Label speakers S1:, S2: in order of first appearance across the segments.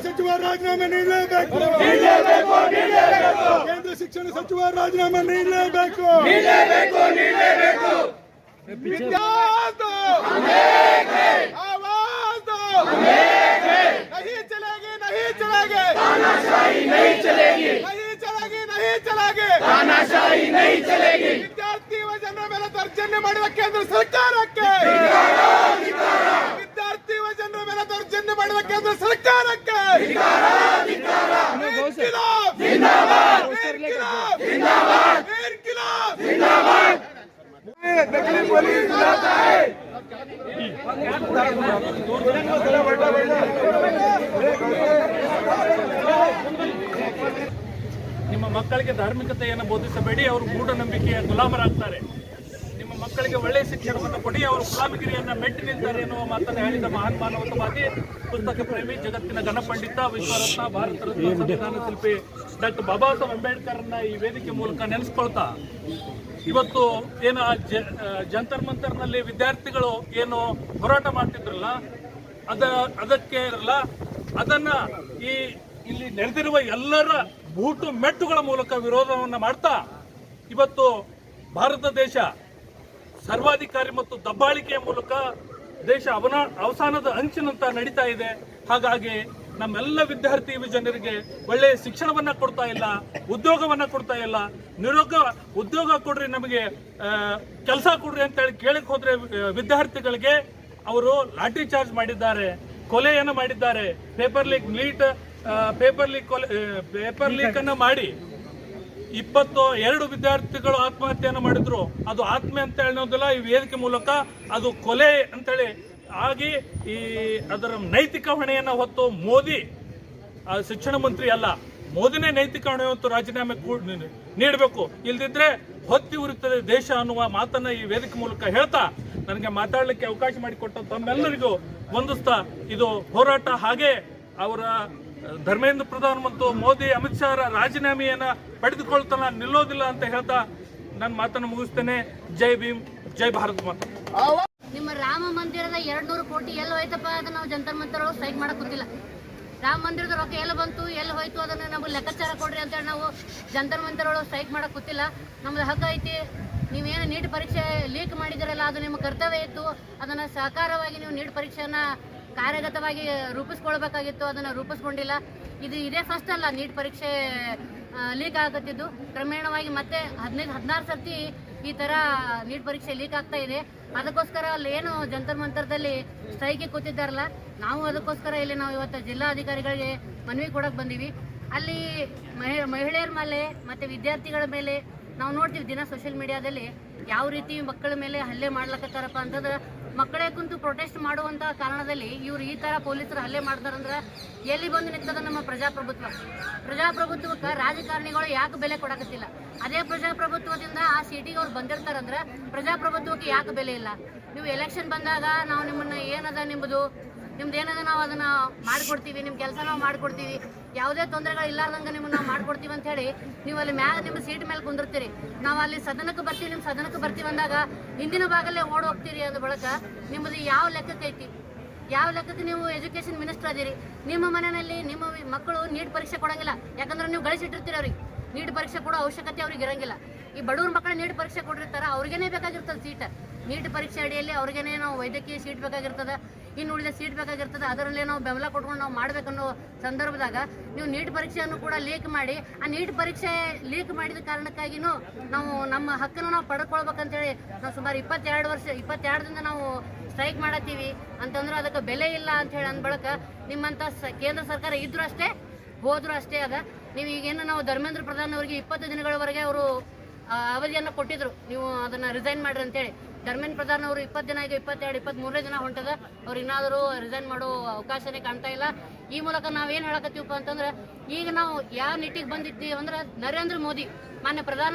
S1: ಸಚಿವ ರಾಜೀನಾಮೆ ನೀಡಲೇಬೇಕು. ಕೇಂದ್ರ ಶಿಕ್ಷಣ ಸಚಿವ ರಾಜೀನಾಮೆ ನೀಡಲೇಬೇಕು. ವಿದ್ಯಾರ್ಥಿ ಯುವ ಜನರ ಮೇಲೆ ದೌರ್ಜನ್ಯ ಮಾಡಿದ ಕೇಂದ್ರ ಸರ್ಕಾರಕ್ಕೆ, ವಿದ್ಯಾರ್ಥಿ ಯುವ ಜನರ ಮೇಲೆ ದೌರ್ಜನ್ಯ ಮಾಡಿದ ಕೇಂದ್ರ ಸರ್ಕಾರಕ್ಕೆ नकली पुलिस लाता है।
S2: ನಿಮ್ಮ ಮಕ್ಕಳಿಗೆ ಧಾರ್ಮಿಕತೆಯನ್ನು ಬೋಧಿಸಬೇಡಿ, ಅವರು ಮೂಢನಂಬಿಕೆಯ ಗುಲಾಮರಾಗ್ತಾರೆ. ನಿಮ್ಮ ಮಕ್ಕಳಿಗೆ ಒಳ್ಳೆಯ ಶಿಕ್ಷಣವನ್ನು ಕೊಡಿ, ಅವರು ಗುಲಾಮಗಿರಿಯನ್ನು ಮೆಟ್ಟಿ ನಿಲ್ತಾರೆ ಎನ್ನುವ ಮಾತನ್ನು ಹೇಳಿದ ಮಹಾನ್ ಮಾನವತಾವಾದಿ, ಪುಸ್ತಕ ಪ್ರೇಮಿ, ಜಗತ್ತಿನ ಘನಪಂಡಿತ, ವಿಶ್ವರತ್ನ, ಭಾರತ ರತ್ನ, ಸಂವಿಧಾನ ಶಿಲ್ಪಿ ಡಾಕ್ಟರ್ ಬಾಬಾ ಸಾಹೇಬ್ ಅಂಬೇಡ್ಕರ್ನ ಈ ವೇದಿಕೆ ಮೂಲಕ ನೆನೆಸ್ಕೊಳ್ತಾ, ಇವತ್ತು ಏನು ಜಂತರ್ ಮಂತರ್ನಲ್ಲಿ ವಿದ್ಯಾರ್ಥಿಗಳು ಏನು ಹೋರಾಟ ಮಾಡ್ತಿದ್ರಲ್ಲ, ಅದಕ್ಕೆ ಇರಲ್ಲ, ಅದನ್ನ ಇಲ್ಲಿ ನೆರೆದಿರುವ ಎಲ್ಲರ ಬೂಟು ಮೆಟ್ಟುಗಳ ಮೂಲಕ ವಿರೋಧವನ್ನು ಮಾಡ್ತಾ ಇವತ್ತು ಭಾರತ ದೇಶ ಸರ್ವಾಧಿಕಾರಿ ಮತ್ತು ದಬ್ಬಾಳಿಕೆಯ ಮೂಲಕ ದೇಶ ಅವಸಾನದ ಅಂಚಿನಂತ ನಡೀತಾ ಇದೆ. ಹಾಗಾಗಿ ನಮ್ಮೆಲ್ಲ ವಿದ್ಯಾರ್ಥಿ ಜನರಿಗೆ ಒಳ್ಳೆಯ ಶಿಕ್ಷಣವನ್ನ ಕೊಡ್ತಾ ಇಲ್ಲ, ಉದ್ಯೋಗವನ್ನ ಕೊಡ್ತಾ ಇಲ್ಲ. ಉದ್ಯೋಗ ಕೊಡ್ರಿ, ನಮಗೆ ಕೆಲಸ ಕೊಡ್ರಿ ಅಂತ ಹೇಳಿ ಕೇಳಕ್ ಹೋದ್ರೆ ವಿದ್ಯಾರ್ಥಿಗಳಿಗೆ ಅವರು ಲಾಠಿ ಚಾರ್ಜ್ ಮಾಡಿದ್ದಾರೆ, ಕೊಲೆಯನ್ನು ಮಾಡಿದ್ದಾರೆ. ಪೇಪರ್ ಲೀಕ್ ಅನ್ನು ಮಾಡಿ 22 ವಿದ್ಯಾರ್ಥಿಗಳು ಆತ್ಮಹತ್ಯೆಯನ್ನು ಮಾಡಿದ್ರು. ಅದು ಆತ್ಮಹತ್ಯೆ ಅಂತ ಹೇಳೋದಿಲ್ಲ, ಈ ವೇದಿಕೆ ಮೂಲಕ ಅದು ಕೊಲೆ ಅಂತೇಳಿ ಆಗಿ ಅದರ ನೈತಿಕ ಹೊಣೆಯನ್ನು ಹೊತ್ತು ಮೋದಿ ಶಿಕ್ಷಣ ಮಂತ್ರಿ ಅಲ್ಲ, ಮೋದಿನೇ ನೈತಿಕ ಹೊಣೆ ಹೊತ್ತು ರಾಜೀನಾಮೆ ನೀಡಬೇಕು. ಇಲ್ದಿದ್ರೆ ಹೊತ್ತಿ ಉರಿತದೆ ದೇಶ ಅನ್ನುವ ಮಾತನ್ನ ಈ ವೇದಿಕೆ ಮೂಲಕ ಹೇಳ್ತಾ ನನಗೆ ಮಾತಾಡಲಿಕ್ಕೆ ಅವಕಾಶ ಮಾಡಿಕೊಟ್ಟ ತಮ್ಮೆಲ್ಲರಿಗೂ ವಂದಿಸ್ತಾ, ಇದು ಹೋರಾಟ ಹಾಗೆ ಅವರ ಧರ್ಮೇಂದ್ರ ಪ್ರಧಾನ್ ಮತ್ತು ಮೋದಿ ಅಮಿತ್ ಶಾ ರಾಜೀನಾಮೆಯನ್ನ ಪಡೆದುಕೊಳ್ತಾನ ನಿಲ್ಲೋದಿಲ್ಲ ಅಂತ ಹೇಳ್ತಾ ನನ್ನ ಮಾತನ್ನು ಮುಗಿಸ್ತೇನೆ. ಜೈ ಭೀಮ್, ಜೈ ಭಾರತ್ ಮಾತಾ.
S3: ನಿಮ್ಮ ರಾಮ ಮಂದಿರದ 200 ಕೋಟಿ ಎಲ್ಲಿ ಹೋಯ್ತಪ್ಪ? ಅದನ್ನ ನಾವು ಜಂತರ್ ಮಂತರ್ ಸ್ಟ್ರೈಕ್ ಮಾಡಕ್ ಗೊತ್ತಿಲ್ಲ. ರಾಮ ಮಂದಿರದ ರೊಕ್ಕ ಎಲ್ಲಿ ಬಂತು, ಎಲ್ಲಿ ಹೋಯ್ತು, ಅದನ್ನ ನಮ್ಗೆ ಲೆಕ್ಕಾಚಾರ ಕೊಡ್ರಿ ಅಂತೇಳಿ ನಾವು ಜಂತರ್ ಮಂತರ್ ಒಳಗೆ ಸ್ಟ್ರೈಕ್ ಮಾಡಕ್ ಗೊತ್ತಿಲ್ಲ. ನಮ್ದು ಹಕ್ಕ ಐತಿ. ನೀವೇನು ನೀಟ್ ಪರೀಕ್ಷೆ ಲೀಕ್ ಮಾಡಿದಿರಲ್ಲ, ಅದು ನಿಮ್ಮ ಕರ್ತವ್ಯ ಇತ್ತು. ಅದನ್ನ ಸಹಕಾರವಾಗಿ ನೀವು ನೀಟ್ ಪರೀಕ್ಷೆಯನ್ನ ಕಾರ್ಯಗತವಾಗಿ ರೂಪಿಸ್ಕೊಳ್ಬೇಕಾಗಿತ್ತು, ಅದನ್ನ ರೂಪಿಸ್ಕೊಂಡಿಲ್ಲ. ಇದೇ ಫಸ್ಟ್ ಅಲ್ಲ ನೀಟ್ ಪರೀಕ್ಷೆ ಲೀಕ್ ಆಗತ್ತಿದ್ದು. ಕ್ರಮೇಣವಾಗಿ ಮತ್ತೆ 15-16 ಸರ್ತಿ ಈ ತರ ನೀಟ್ ಪರೀಕ್ಷೆ ಲೀಕ್ ಆಗ್ತಾ ಇದೆ. ಅದಕ್ಕೋಸ್ಕರ ಅಲ್ಲಿ ಏನು ಜಂತರ್ ಮಂತರದಲ್ಲಿ ಸ್ಟ್ರೈಕಿಗೆ ಕೂತಿದ್ದಾರಲ್ಲ, ನಾವು ಅದಕ್ಕೋಸ್ಕರ ಇಲ್ಲಿ ನಾವು ಇವತ್ತು ಜಿಲ್ಲಾಧಿಕಾರಿಗಳಿಗೆ ಮನವಿ ಕೊಡಕ್ ಬಂದೀವಿ. ಅಲ್ಲಿ ಮಹಿಳೆಯರ ಮೇಲೆ ಮತ್ತೆ ವಿದ್ಯಾರ್ಥಿಗಳ ಮೇಲೆ ನಾವು ನೋಡ್ತೀವಿ ದಿನ ಸೋಷಿಯಲ್ ಮೀಡಿಯಾದಲ್ಲಿ ಯಾವ ರೀತಿ ಮಕ್ಕಳ ಮೇಲೆ ಹಲ್ಲೆ ಮಾಡ್ಲಕತ್ತಾರಪ್ಪ ಅಂತಂದ್ರೆ, ಮಕ್ಕಳೇ ಕುಂತು ಪ್ರೊಟೆಸ್ಟ್ ಮಾಡುವಂತ ಕಾರಣದಲ್ಲಿ ಇವ್ರು ಈ ತರ ಪೊಲೀಸರು ಹಲ್ಲೆ ಮಾಡ್ತಾರಂದ್ರೆ ಎಲ್ಲಿ ಬಂದು ನಿಂತದ ನಮ್ಮ ಪ್ರಜಾಪ್ರಭುತ್ವಕ್ಕೆ ರಾಜಕಾರಣಿಗಳು ಯಾಕೆ ಬೆಲೆ ಕೊಡಕತ್ತಿಲ್ಲ? ಅದೇ ಪ್ರಜಾಪ್ರಭುತ್ವದಿಂದ ಆ ಸೀಟಿಗೆ ಅವ್ರು ಬಂದಿರ್ತಾರಂದ್ರೆ ಪ್ರಜಾಪ್ರಭುತ್ವಕ್ಕೆ ಯಾಕೆ ಬೆಲೆ ಇಲ್ಲ? ನೀವು ಎಲೆಕ್ಷನ್ ಬಂದಾಗ ನಾವು ನಿಮ್ಮನ್ನ ಏನದ ನಿಮ್ಮದು ನಿಮ್ದು ಏನದ ನಾವು ಅದನ್ನ ಮಾಡ್ಕೊಡ್ತೀವಿ, ನಿಮ್ಮ ಕೆಲಸ ನಾವು ಮಾಡ್ಕೊಡ್ತೀವಿ, ಯಾವುದೇ ತೊಂದರೆಗಳು ಇಲ್ಲಾರ್ದಂಗೆ ನಿಮ್ಮನ್ನ ನಾವು ಮಾಡ್ಕೊಡ್ತೀವಿ ಅಂತ ಹೇಳಿ ನೀವು ಅಲ್ಲಿ ನಿಮ್ಮ ಸೀಟ್ ಮೇಲೆ ಕುಂದಿರ್ತೀರಿ. ನಾವು ಅಲ್ಲಿ ಸದನಕ್ಕೆ ಬರ್ತೀವಿ, ನಿಮ್ಮ ಸದನಕ್ಕೆ ಬರ್ತೀವಿ ಅಂದಾಗ ಹಿಂದಿನ ಭಾಗಲ್ಲೇ ಓಡ್ ಹೋಗ್ತೀರಿ. ಅಂದ ಬಳಿಕ ನಿಮ್ಮದು ಯಾವ ಲೆಕ್ಕಕ್ಕೆ ಐತಿ? ಯಾವ ಲೆಕ್ಕಕ್ಕೆ ನೀವು ಎಜುಕೇಶನ್ ಮಿನಿಸ್ಟರ್ ಅದೀರಿ? ನಿಮ್ಮ ಮನೆಯಲ್ಲಿ ನಿಮ್ಮ ಮಕ್ಕಳು ನೀಟ್ ಪರೀಕ್ಷೆ ಕೊಡಂಗಿಲ್ಲ, ಯಾಕಂದ್ರೆ ನೀವು ಗಳಿಸಿಟ್ಟಿರ್ತೀರಿ. ಅವ್ರಿಗೆ ನೀಟ್ ಪರೀಕ್ಷೆ ಕೊಡೋ ಅವಶ್ಯಕತೆ ಅವ್ರಿಗೆ ಇರಂಗಿಲ್ಲ. ಈ ಬಡವ್ರ ಮಕ್ಕಳು ನೀಟ್ ಪರೀಕ್ಷೆ ಕೊಟ್ಟಿರ್ತಾರೆ, ಅವ್ರಿಗೇನೆ ಬೇಕಾಗಿರ್ತದೆ ಸೀಟ್. ನೀಟ್ ಪರೀಕ್ಷೆ ಅಡಿಯಲ್ಲಿ ಅವ್ರಿಗೇನೆ ನಾವು ವೈದ್ಯಕೀಯ ಸೀಟ್ ಬೇಕಾಗಿರ್ತದೆ, ಇನ್ನು ಉಳಿದ ಸೀಟ್ ಬೇಕಾಗಿರ್ತದೆ. ಅದರಲ್ಲೇ ನಾವು ಬೆಂಬಲ ಕೊಟ್ಕೊಂಡು ನಾವು ಮಾಡ್ಬೇಕನ್ನೋ ಸಂದರ್ಭದಾಗ ನೀವು ನೀಟ್ ಪರೀಕ್ಷೆಯನ್ನು ಕೂಡ ಲೀಕ್ ಮಾಡಿ, ಆ ನೀಟ್ ಪರೀಕ್ಷೆ ಲೀಕ್ ಮಾಡಿದ ಕಾರಣಕ್ಕಾಗಿನೂ ನಾವು ನಮ್ಮ ಹಕ್ಕನ್ನು ನಾವು ಪಡ್ಕೊಳ್ಬೇಕಂತೇಳಿ ನಾವು ಸುಮಾರು 22 ನಾವು ಸ್ಟ್ರೈಕ್ ಮಾಡತ್ತೀವಿ ಅಂತಂದ್ರೆ ಅದಕ್ಕೆ ಬೆಲೆ ಇಲ್ಲ ಅಂತ ಹೇಳಿ ಅಂದ ಬಳಿಕ ನಿಮ್ಮಂತ ಕೇಂದ್ರ ಸರ್ಕಾರ ಇದ್ರು ಅಷ್ಟೇ, ಹೋದ್ರು ಅಷ್ಟೇ ಅದ. ನೀವು ಈಗೇನು ನಾವು ಧರ್ಮೇಂದ್ರ ಪ್ರಧಾನ್ ಅವರಿಗೆ 20 ದಿನಗಳವರೆಗೆ ಅವರು ಅವಧಿಯನ್ನು ಕೊಟ್ಟಿದ್ರು, ನೀವು ಅದನ್ನ ರಿಸೈನ್ ಮಾಡ್ರಿ ಅಂತೇಳಿ. ಧರ್ಮೇಂದ್ರ ಪ್ರಧಾನ್ ಅವರು 20 ದಿನ ಈಗ 22, 23 ದಿನ ಹೊಂಟದ, ಅವ್ರು ಇನ್ನಾದರೂ ರಿಸೈನ್ ಮಾಡೋ ಅವಕಾಶನೇ ಕಾಣ್ತಾ ಇಲ್ಲ. ಈ ಮೂಲಕ ನಾವೇನು ಹೇಳಕತ್ತೀವಪ್ಪ ಅಂತಂದ್ರೆ, ಈಗ ನಾವು ಯಾವ ನಿಟ್ಟಿಗೆ ಬಂದಿದ್ದೀವಿ ಅಂದ್ರೆ ನರೇಂದ್ರ ಮೋದಿ, ಮಾನ್ಯ ಪ್ರಧಾನ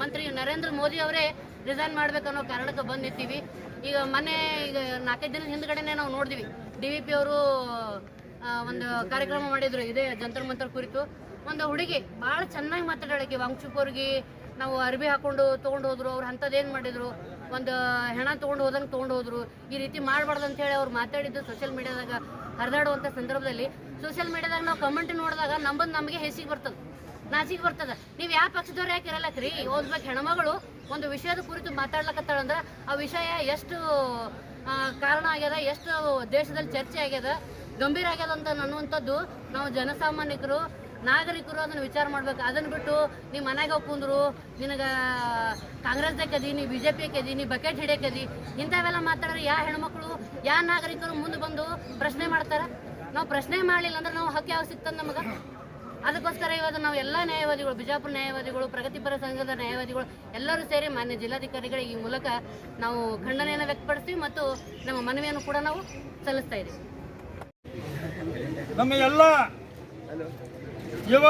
S3: ಮಂತ್ರಿ ನರೇಂದ್ರ ಮೋದಿ ಅವರೇ ರಿಸೈನ್ ಮಾಡ್ಬೇಕನ್ನೋ ಕಾರಣಕ್ಕೆ ಬಂದು ನಿಂತೀವಿ. ಈಗ ಮೊನ್ನೆ ಈಗ 4-5 ದಿನದ ಹಿಂದ್ಗಡೆನೆ ನಾವು ನೋಡಿದ್ವಿ, DVP ಅವರು ಒಂದು ಕಾರ್ಯಕ್ರಮ ಮಾಡಿದ್ರು ಇದೇ ಜಂತರ್ ಮಂತರ್ ಕುರಿತು. ಒಂದು ಹುಡುಗಿ ಭಾಳ ಚೆನ್ನಾಗಿ ಮಾತಾಡೋಕ್ಕೆ, ವಾಂಗ್ಚುಕ್ ಅವ್ರಿಗೆ ನಾವು ಅರ್ಬಿ ಹಾಕೊಂಡು ತೊಗೊಂಡು ಹೋದ್ರು, ಅವ್ರು ಅಂಥದ್ದೇನು ಮಾಡಿದ್ರು, ಒಂದು ಹೆಣ ತೊಗೊಂಡು ಹೋದ್ರು. ಈ ರೀತಿ ಮಾಡಬಾರ್ದು ಅಂತ ಹೇಳಿ ಅವ್ರು ಮಾತಾಡಿದ್ದು ಸೋಷಿಯಲ್ ಮೀಡಿಯಾದಾಗ ಹರಿದಾಡುವಂಥ ಸಂದರ್ಭದಲ್ಲಿ ಸೋಷಿಯಲ್ ಮೀಡಿಯಾದಾಗ ನಾವು ಕಮೆಂಟ್ ನೋಡಿದಾಗ ನಮಗೆ ನಾಚಿಗೆ ಬರ್ತದ. ನೀವು ಯಾವ ಪಕ್ಷದವ್ರು ಯಾಕೆ ಇರಲ್ಲಕ್ರಿ? ಓದ್ಬೇಕು ಹೆಣ್ಮಗಳು ಒಂದು ವಿಷಯದ ಕುರಿತು ಮಾತಾಡ್ಲಕತ್ತಾಳಂದ್ರೆ ಆ ವಿಷಯ ಎಷ್ಟು ಕಾರಣ ಆಗ್ಯದ, ಎಷ್ಟು ದೇಶದಲ್ಲಿ ಚರ್ಚೆ ಆಗ್ಯದ, ಗಂಭೀರ ಆಗ್ಯದ ಅಂತ ಅನ್ನುವಂಥದ್ದು ನಾವು ಜನಸಾಮಾನ್ಯರು ನಾಗರಿಕರು ಅದನ್ನು ವಿಚಾರ ಮಾಡ್ಬೇಕು. ಅದನ್ನು ಬಿಟ್ಟು ನೀವು ಮನೆಗೆ ಹೋಗಿ ಕುಂದ್ರು, ನಿನಗೆ ಕಾಂಗ್ರೆಸ್ದಾಗದಿ, ನೀ BJP ಕದಿ, ನೀ ಬಕೆಟ್ ಹಿಡಿಯಕದಿ, ಇಂಥವೆಲ್ಲ ಮಾತಾಡಿದ್ರೆ ಯಾವ ಹೆಣ್ಮಕ್ಳು ಯಾವ ನಾಗರಿಕರು ಮುಂದೆ ಬಂದು ಪ್ರಶ್ನೆ ಮಾಡ್ತಾರೆ? ನಾವು ಪ್ರಶ್ನೆ ಮಾಡಲಿಲ್ಲ ಅಂದ್ರೆ ನಾವು ಹಕ್ಕು ಯಾವ ಸಿಗ್ತದೆ ನಮಗೆ? ಅದಕ್ಕೋಸ್ಕರ ಇವತ್ತು ನಾವು ಎಲ್ಲ ನ್ಯಾಯವಾದಿಗಳು, ಬಿಜಾಪುರ ನ್ಯಾಯವಾದಿಗಳು, ಪ್ರಗತಿಪರ ಸಂಘದ ನ್ಯಾಯವಾದಿಗಳು ಎಲ್ಲರೂ ಸೇರಿ ಮಾನ್ಯ ಜಿಲ್ಲಾಧಿಕಾರಿಗಳಿಗೆ ಈ ಮೂಲಕ ನಾವು ಖಂಡನೆಯನ್ನು ವ್ಯಕ್ತಪಡಿಸ್ತೀವಿ ಮತ್ತು ನಮ್ಮ ಮನವಿಯನ್ನು ಕೂಡ ನಾವು ಸಲ್ಲಿಸ್ತಾ ಇದ್ದೀವಿ.
S4: ನಮ್ಮ ಎಲ್ಲ ಯುವ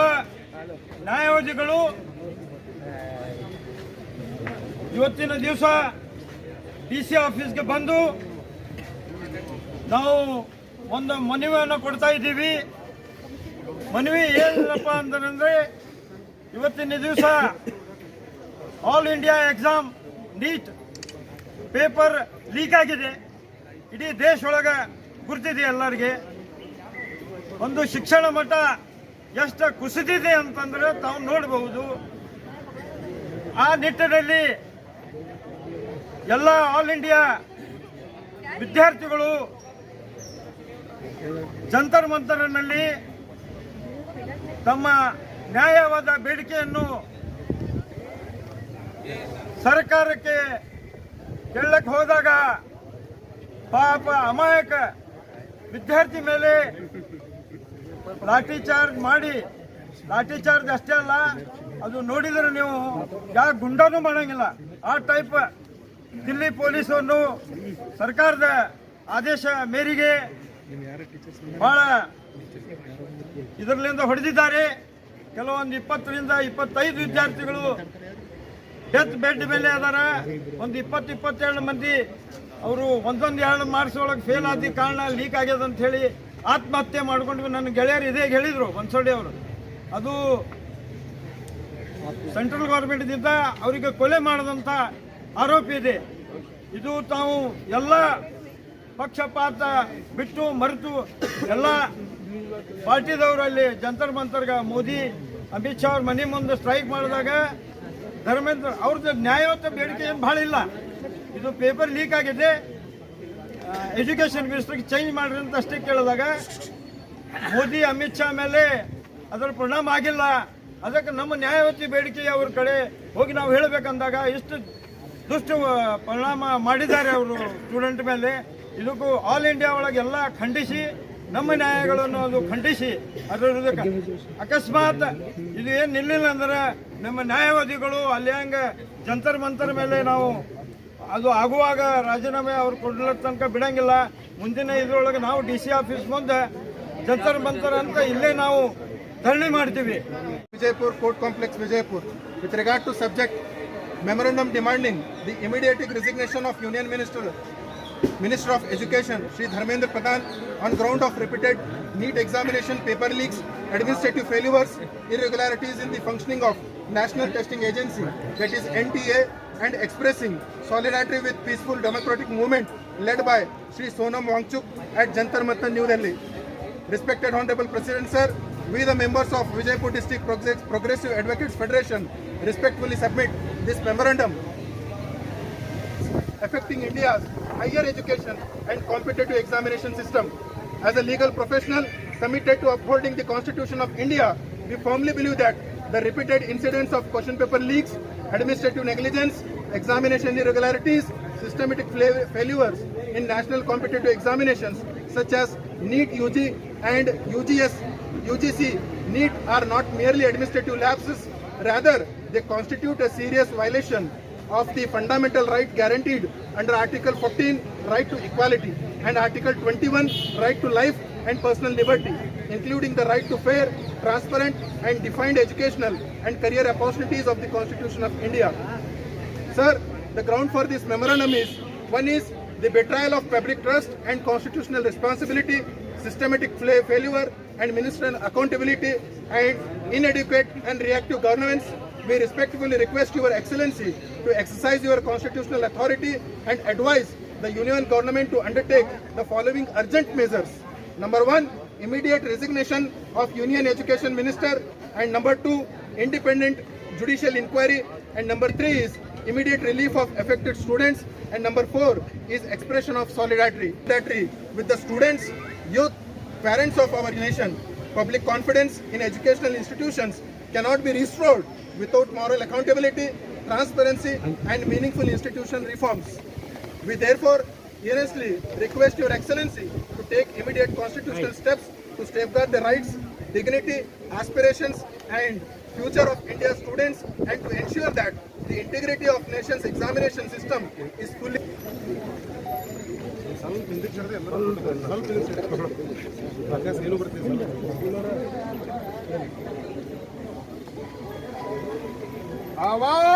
S4: ನ್ಯಾಯವಾದಿಗಳು ಇವತ್ತಿನ ದಿವಸ DC ಆಫೀಸ್ಗೆ ಬಂದು ನಾವು ಒಂದು ಮನವಿಯನ್ನು ಕೊಡ್ತಾ ಇದ್ದೀವಿ. ಮನವಿ ಏನಪ್ಪ ಅಂತಂದ್ರೆ, ಇವತ್ತಿನ ದಿವಸ all India exam NEET paper leak ಆಗಿದೆ. ಇಡೀ ದೇಶದೊಳಗೆ ಗುರ್ತಿದೆ ಎಲ್ಲರಿಗೆ. ಒಂದು ಶಿಕ್ಷಣ ಮಟ್ಟ ಎಷ್ಟು ಕುಸಿದಿದೆ ಅಂತಂದ್ರೆ ತಾವು ನೋಡಬಹುದು. ಆ ನಿಟ್ಟಿನಲ್ಲಿ ಎಲ್ಲ ಆಲ್ ಇಂಡಿಯಾ ವಿದ್ಯಾರ್ಥಿಗಳು ಜಂತರ್ ಮಂತರ್ನಲ್ಲಿ ತಮ್ಮ ನ್ಯಾಯವಾದ ಬೇಡಿಕೆಯನ್ನು ಸರ್ಕಾರಕ್ಕೆ ಕೇಳಕ್ಕೆ ಹೋದಾಗ ಪಾಪ ಅಮಾಯಕ ವಿದ್ಯಾರ್ಥಿ ಮೇಲೆ ಲಾಠಿ ಚಾರ್ಜ್ ಅಷ್ಟೇ ಅಲ್ಲ, ಅದು ನೋಡಿದ್ರೆ ನೀವು ಯಾವ ಗುಂಡನೂ ಮಾಡಂಗಿಲ್ಲ. ಆ ಟೈಪ್ ದಿಲ್ಲಿ ಪೊಲೀಸನ್ನು ಸರ್ಕಾರದ ಆದೇಶ ಮೇರೆಗೆ ಬಹಳ ಇದರಲ್ಲಿಂದ ಹೊಡೆದಿದ್ದಾರೆ. ಕೆಲವೊಂದು 20ರಿಂದ 25 ವಿದ್ಯಾರ್ಥಿಗಳು ಡೆತ್ ಬೆಡ್ ಮೇಲೆ ಅದಾರ. ಒಂದು 20-22 ಮಂದಿ ಅವರು ಒಂದೊಂದು 2 ಮಾರ್ಕ್ಸ್ ಒಳಗೆ ಫೇಲ್ ಆದ ಕಾರಣ ಲೀಕ್ ಆಗ್ಯದ ಅಂತ ಹೇಳಿ ಆತ್ಮಹತ್ಯೆ ಮಾಡಿಕೊಂಡು ನನ್ನ ಗೆಳೆಯರು ಇದೇ ಹೇಳಿದ್ರು ಬನ್ಸೋಡಿ ಅವರು. ಅದು ಸೆಂಟ್ರಲ್ ಗೌರ್ಮೆಂಟ್ದಿಂದ ಅವರಿಗೆ ಕೊಲೆ ಮಾಡದಂತ ಆರೋಪ ಇದೆ. ಇದು ತಾವು ಎಲ್ಲ ಪಕ್ಷಪಾತ ಬಿಟ್ಟು ಮರೆತು ಎಲ್ಲ ಪಾರ್ಟಿದವರಲ್ಲಿ ಜಂತರ್ ಮಂತರ್ಗ ಮೋದಿ ಅಮಿತ್ ಶಾ ಅವ್ರ ಮನೆ ಮುಂದೆ ಸ್ಟ್ರೈಕ್ ಮಾಡಿದಾಗ ಧರ್ಮೇಂದ್ರ ಅವ್ರದ್ದು ನ್ಯಾಯಯುತ ಬೇಡಿಕೆ ಏನು ಭಾಳ ಇಲ್ಲ. ಇದು ಪೇಪರ್ ಲೀಕ್ ಆಗಿದೆ, ಎಜುಕೇಷನ್ ಮಿನಿಸ್ಟರ್ಗೆ ಚೇಂಜ್ ಮಾಡ್ರಿ ಅಂತ ಅಷ್ಟೇ ಕೇಳಿದಾಗ ಮೋದಿ ಅಮಿತ್ ಶಾ ಮೇಲೆ ಅದರ ಪರಿಣಾಮ ಆಗಿಲ್ಲ. ಅದಕ್ಕೆ ನಮ್ಮ ನ್ಯಾಯವತಿ ಬೇಡಿಕೆ ಅವ್ರ ಕಡೆ ಹೋಗಿ ನಾವು ಹೇಳಬೇಕಂದಾಗ ಇಷ್ಟು ದುಷ್ಟ ಪರಿಣಾಮ ಮಾಡಿದ್ದಾರೆ ಅವರು ಸ್ಟೂಡೆಂಟ್ ಮೇಲೆ. ಇದಕ್ಕೂ ಆಲ್ ಇಂಡಿಯಾ ಒಳಗೆಲ್ಲ ಖಂಡಿಸಿ, ನಮ್ಮ ನ್ಯಾಯಗಳನ್ನು ಅದು ಖಂಡಿಸಿ, ಅದರ ಅಕಸ್ಮಾತ್ ಇದು ಏನು ನಿಲ್ಲಿಲ್ಲ ಅಂದ್ರೆ ನಮ್ಮ ನ್ಯಾಯವಾದಿಗಳು ಅಲ್ಲಿ ಹಂಗೆ ಜಂತರ್ ಮಂತರ್ ಮೇಲೆ ನಾವು ಅದು ಆಗುವಾಗ ರಾಜೀನಾಮೆ ಅವ್ರು ಕೊಡ್ಲ ತನಕ ಬಿಡಂಗಿಲ್ಲ. ಮುಂದಿನ ಇದರೊಳಗೆ ನಾವು DC ಆಫೀಸ್ ಮುಂದೆ ಜಂತರ್ ಮಂತರ್ ಅಂತ ಇಲ್ಲೇ ನಾವು ಧರಣಿ ಮಾಡ್ತೀವಿ.
S1: Vijaypur Court Complex, Vijaypur. With regard to subject, memorandum demanding the immediate resignation of Union Minister of Education, Shri Dharmendra Pradhan, on ground of repeated NEET examination paper leaks, administrative failures, irregularities in the functioning of National Testing Agency, that is NTA, and expressing solidarity with peaceful democratic movement led by Shri Sonam Wangchuk at Jantar Mantar, New Delhi. Respected Honorable President Sir, we the members of Vijaypur District Progressive Advocates Federation respectfully submit this memorandum affecting India's higher education and competitive examination system. As a legal professional committed to upholding the Constitution of India, we firmly believe that the repeated incidents of question paper leaks, administrative negligence, examination irregularities, systematic failures in national competitive examinations such as NEET UG and UGC NEET are not merely administrative lapses, rather they constitute a serious violation of the fundamental right guaranteed under Article 14, right to equality, and Article 21, right to life and personal liberty, including the right to fair, transparent and defined educational and career opportunities of the Constitution of India. Sir, the ground for this memorandum is, one is the betrayal of public trust and constitutional responsibility, systematic failure and ministerial accountability, and inadequate and reactive governance. We respectfully request Your Excellency to exercise your constitutional authority and advise the Union Government to undertake the following urgent measures. Number 1, immediate resignation of Union Education Minister, and number 2, independent judicial inquiry, and number 3 is immediate relief of affected students, and number 4 is expression of solidarity with the students, youth, parents of our nation. Public confidence in educational institutions cannot be restored without moral accountability, transparency and meaningful institution reforms. We therefore earnestly request Your Excellency to take immediate constitutional steps to safeguard the rights, dignity, aspirations and future of India's students, and to ensure that the integrity of nation's examination system is fully
S5: आवाज